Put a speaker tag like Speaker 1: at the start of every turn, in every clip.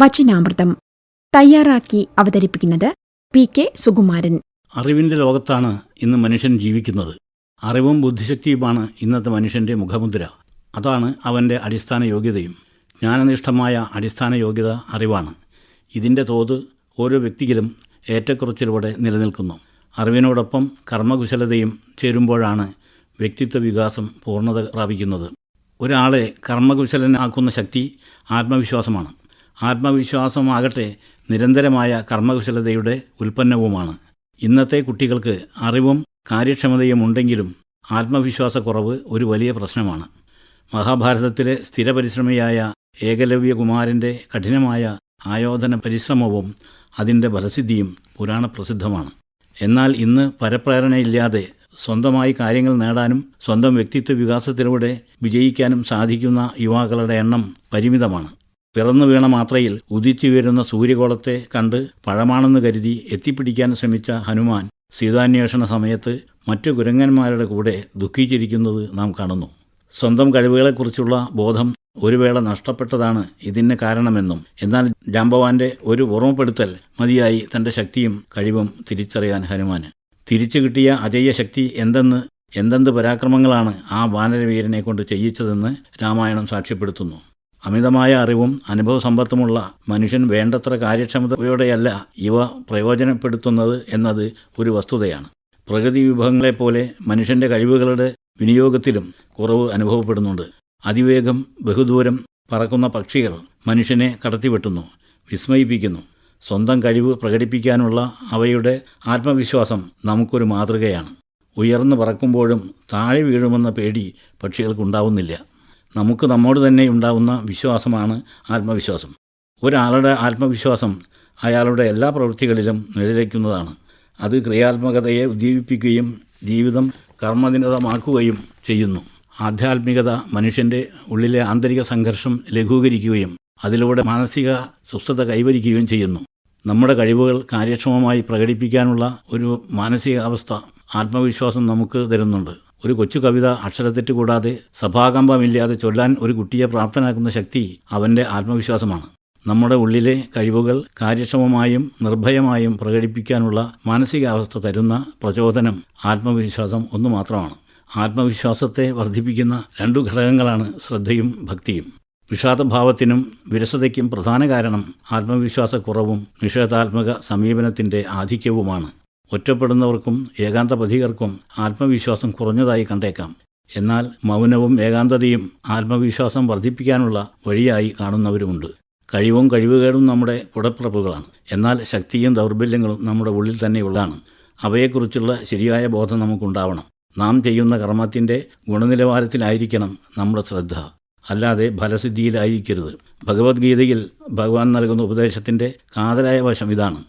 Speaker 1: വചനാമൃതം തയ്യാറാക്കി അവതരിപ്പിക്കുന്നത് പി.കെ. സുകുമാരൻ.
Speaker 2: അറിവിൻ്റെ ലോകത്താണ് ഇന്ന് മനുഷ്യൻ ജീവിക്കുന്നത്. അറിവും ബുദ്ധിശക്തിയുമാണ് ഇന്നത്തെ മനുഷ്യൻ്റെ മുഖമുദ്ര. അതാണ് അവൻ്റെ അടിസ്ഥാന യോഗ്യതയും. ജ്ഞാനനിഷ്ഠമായ അടിസ്ഥാന യോഗ്യത അറിവാണ്. ഇതിൻ്റെ തോത് ഓരോ വ്യക്തിയിലും ഏറ്റക്കുറച്ചിലൂടെ നിലനിൽക്കുന്നു. അറിവിനോടൊപ്പം കർമ്മകുശലതയും ചേരുമ്പോഴാണ് വ്യക്തിത്വ വികാസം പൂർണ്ണത പ്രാപിക്കുന്നത്. ഒരാളെ കർമ്മകുശലനാക്കുന്ന ശക്തി ആത്മവിശ്വാസമാണ്. ആത്മവിശ്വാസമാകട്ടെ നിരന്തരമായ കർമ്മകുശലതയുടെ ഉൽപ്പന്നവുമാണ്. ഇന്നത്തെ കുട്ടികൾക്ക് അറിവും കാര്യക്ഷമതയും ഉണ്ടെങ്കിലും ആത്മവിശ്വാസക്കുറവ് ഒരു വലിയ പ്രശ്നമാണ്. മഹാഭാരതത്തിലെ സ്ഥിരപരിശ്രമിയായ ഏകലവ്യകുമാരൻ്റെ കഠിനമായ ആയോധന പരിശ്രമവും അതിൻ്റെ ഫലസിദ്ധിയും പുരാണപ്രസിദ്ധമാണ്. എന്നാൽ ഇന്ന് പരപ്രേരണയില്ലാതെ സ്വന്തമായി കാര്യങ്ങൾ നേടാനും സ്വന്തം വ്യക്തിത്വ വികാസത്തിലൂടെ വിജയിക്കാനും സാധിക്കുന്ന യുവാക്കളുടെ എണ്ണം പരിമിതമാണ്. പിറന്നു വീണ മാത്രയിൽ ഉദിച്ചുയരുന്ന സൂര്യകോളത്തെ കണ്ട് പഴമാണെന്ന് കരുതി എത്തിപ്പിടിക്കാൻ ശ്രമിച്ച ഹനുമാൻ സീതാന്വേഷണ സമയത്ത് മറ്റു കുരങ്ങന്മാരുടെ കൂടെ ദുഃഖിച്ചിരിക്കുന്നത് നാം കാണുന്നു. സ്വന്തം കഴിവുകളെക്കുറിച്ചുള്ള ബോധം ഒരു വേള നഷ്ടപ്പെട്ടതാണ് ഇതിന് കാരണമെന്നും, എന്നാൽ ജാംബവാന്റെ ഒരു ഓർമ്മപ്പെടുത്തൽ മതിയായി തൻ്റെ ശക്തിയും കഴിവും തിരിച്ചറിയാൻ ഹനുമാന്. തിരിച്ചു കിട്ടിയ അജയ്യ ശക്തി എന്തെന്ത് പരാക്രമങ്ങളാണ് ആ വാനരവീരനെ കൊണ്ട് ചെയ്യിച്ചതെന്ന് രാമായണം സാക്ഷ്യപ്പെടുത്തുന്നു. അമിതമായ അറിവും അനുഭവസമ്പത്തുമുള്ള മനുഷ്യൻ വേണ്ടത്ര കാര്യക്ഷമതയോടെയല്ല ഇവ പ്രയോജനപ്പെടുത്തുന്നത് എന്നത് ഒരു വസ്തുതയാണ്. പ്രകൃതി വിഭവങ്ങളെപ്പോലെ മനുഷ്യൻ്റെ കഴിവുകളുടെ വിനിയോഗത്തിലും കുറവ് അനുഭവപ്പെടുന്നുണ്ട്. അതിവേഗം ബഹുദൂരം പറക്കുന്ന പക്ഷികൾ മനുഷ്യനെ കടത്തിവെട്ടുന്നു, വിസ്മയിപ്പിക്കുന്നു. സ്വന്തം കഴിവ് പ്രകടിപ്പിക്കാനുള്ള അവയുടെ ആത്മവിശ്വാസം നമുക്കൊരു മാതൃകയാണ്. ഉയർന്നു പറക്കുമ്പോഴും താഴെ വീഴുമെന്ന പേടി പക്ഷികൾക്കുണ്ടാവുന്നില്ല. നമുക്ക് നമ്മോട് തന്നെ ഉണ്ടാവുന്ന വിശ്വാസമാണ് ആത്മവിശ്വാസം. ഒരാളുടെ ആത്മവിശ്വാസം അയാളുടെ എല്ലാ പ്രവൃത്തികളിലും നിഴലിക്കുന്നതാണ്. അത് ക്രിയാത്മകതയെ ഉദ്ദീപിപ്പിക്കുകയും ജീവിതം കർമ്മനിരതമാക്കുകയും ചെയ്യുന്നു. ആധ്യാത്മികത മനുഷ്യൻ്റെ ഉള്ളിലെ ആന്തരിക സംഘർഷം ലഘൂകരിക്കുകയും അതിലൂടെ മാനസിക സ്വസ്ഥത കൈവരിക്കുകയും ചെയ്യുന്നു. നമ്മുടെ കഴിവുകൾ കാര്യക്ഷമമായി പ്രകടിപ്പിക്കാനുള്ള ഒരു മാനസികാവസ്ഥ ആത്മവിശ്വാസം നമുക്ക് തരുന്നുണ്ട്. ഒരു കൊച്ചു കവിത അക്ഷരത്തെറ്റ് കൂടാതെ സഭാകമ്പമില്ലാതെ ചൊല്ലാൻ ഒരു കുട്ടിയെ പ്രാപ്തനാക്കുന്ന ശക്തി അവൻ്റെ ആത്മവിശ്വാസമാണ്. നമ്മുടെ ഉള്ളിലെ കഴിവുകൾ കാര്യക്ഷമമായും നിർഭയമായും പ്രകടിപ്പിക്കാനുള്ള മാനസികാവസ്ഥ തരുന്ന പ്രചോദനം ആത്മവിശ്വാസം ഒന്നു മാത്രമാണ്. ആത്മവിശ്വാസത്തെ വർദ്ധിപ്പിക്കുന്ന രണ്ടു ഘടകങ്ങളാണ് ശ്രദ്ധയും ഭക്തിയും. വിഷാദഭാവത്തിനും വിരസതയ്ക്കും പ്രധാന കാരണം ആത്മവിശ്വാസക്കുറവും നിഷേധാത്മക സമീപനത്തിൻ്റെ ആധിക്യവുമാണ്. ഒറ്റപ്പെടുന്നവർക്കും ഏകാന്തപഥികർക്കും ആത്മവിശ്വാസം കുറഞ്ഞതായി കണ്ടേക്കാം. എന്നാൽ മൗനവും ഏകാന്തതയും ആത്മവിശ്വാസം വർദ്ധിപ്പിക്കാനുള്ള വഴിയായി കാണുന്നവരുമുണ്ട്. കഴിവും കഴിവുകേടും നമ്മുടെ കുടപ്പിറപ്പുകളാണ്. എന്നാൽ ശക്തിയും ദൗർബല്യങ്ങളും നമ്മുടെ ഉള്ളിൽ തന്നെയുള്ളതാണ്. അവയെക്കുറിച്ചുള്ള ശരിയായ ബോധം നമുക്കുണ്ടാവണം. നാം ചെയ്യുന്ന കർമ്മത്തിൻ്റെ ഗുണനിലവാരത്തിലായിരിക്കണം നമ്മുടെ ശ്രദ്ധ, അല്ലാതെ ഫലസിദ്ധിയിലായിരിക്കരുത്. ഭഗവത്ഗീതയിൽ ഭഗവാൻ നൽകുന്ന ഉപദേശത്തിൻ്റെ കാതലായ വശം ഇതാണ്.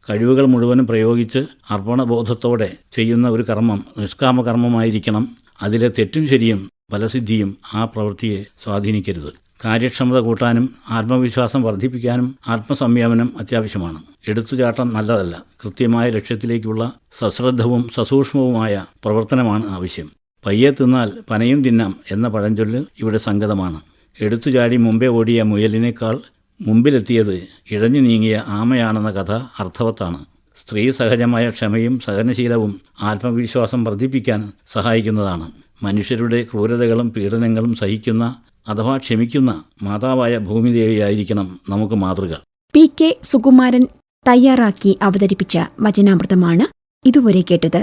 Speaker 2: കഴിവുകൾ മുഴുവനും പ്രയോഗിച്ച് അർപ്പണബോധത്തോടെ ചെയ്യുന്ന ഒരു കർമ്മം നിഷ്കാമകർമ്മമായിരിക്കണം. അതിലെ തെറ്റും ശരിയും ഫലസിദ്ധിയും ആ പ്രവൃത്തിയെ സ്വാധീനിക്കരുത്. കാര്യക്ഷമത കൂട്ടാനും ആത്മവിശ്വാസം വർദ്ധിപ്പിക്കാനും ആത്മസംയമനം അത്യാവശ്യമാണ്. എടുത്തുചാട്ടം നല്ലതല്ല. കൃത്യമായ ലക്ഷ്യത്തിലേക്കുള്ള സശ്രദ്ധവും സസൂക്ഷ്മവുമായ പ്രവർത്തനമാണ് ആവശ്യം. പയ്യെ തിന്നാൽ പനയും തിന്നാം എന്ന പഴഞ്ചൊല്ല് ഇവിടെ സംഗതമാണ്. എടുത്തുചാടി മുമ്പേ ഓടിയ മുയലിനേക്കാൾ മുമ്പിലെത്തിയത് ഇഴഞ്ഞു നീങ്ങിയ ആമയാണെന്ന കഥ അർത്ഥവത്താണ്. സ്ത്രീ സഹജമായ ക്ഷമയും സഹനശീലവും ആത്മവിശ്വാസം വർദ്ധിപ്പിക്കാൻ സഹായിക്കുന്നതാണ്. മനുഷ്യരുടെ ക്രൂരതകളും പീഡനങ്ങളും സഹിക്കുന്ന അഥവാ ക്ഷമിക്കുന്ന മാതാവായ ഭൂമിദേവിയായിരിക്കണം നമുക്ക് മാതൃക.
Speaker 1: പി.കെ. സുകുമാരൻ തയ്യാറാക്കി അവതരിപ്പിച്ച വചനാമൃതമാണ് ഇതുവരെ കേട്ടത്.